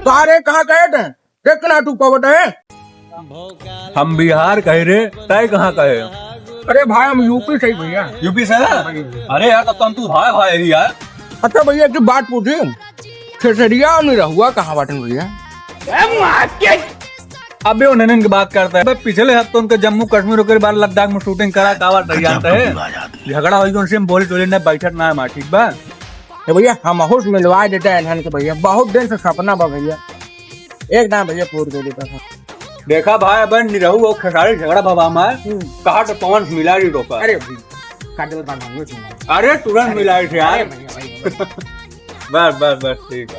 सारे कहाँ गए थे? देखना तू पवट है। हम बिहार कहे रे, तय कहाँ कहे? अरे भाई हम यूपी से ही भैया। यूपी से है? अरे यार तब तो हम तू भाई भाई यार। अच्छा भैया की बात पूछी, खेसरिया और निरहुआ कहाँ बाटन भैया? अबे उन्हें की बात करता है। पिछले हफ्ते उनके जम्मू कश्मीर के बाद लद्दाख में शूटिंग करा कावा जानते है। झगड़ा हुई उनसे बोली टोली ने बैठक ना है ठीक बा। तो भैया हम अहुस मिलवा देते हैं धन के भैया, बहुत दिन से सपना बा भैया, एक ना भैया पूर कर देता था। देखा भाई बन निरहु और खेसारी झगड़ा बाबा में कहा तो पवन मिला रही रोका। अरे भैया अरे तुरंत मिला रही थे यार। बस बस बस ठीक है।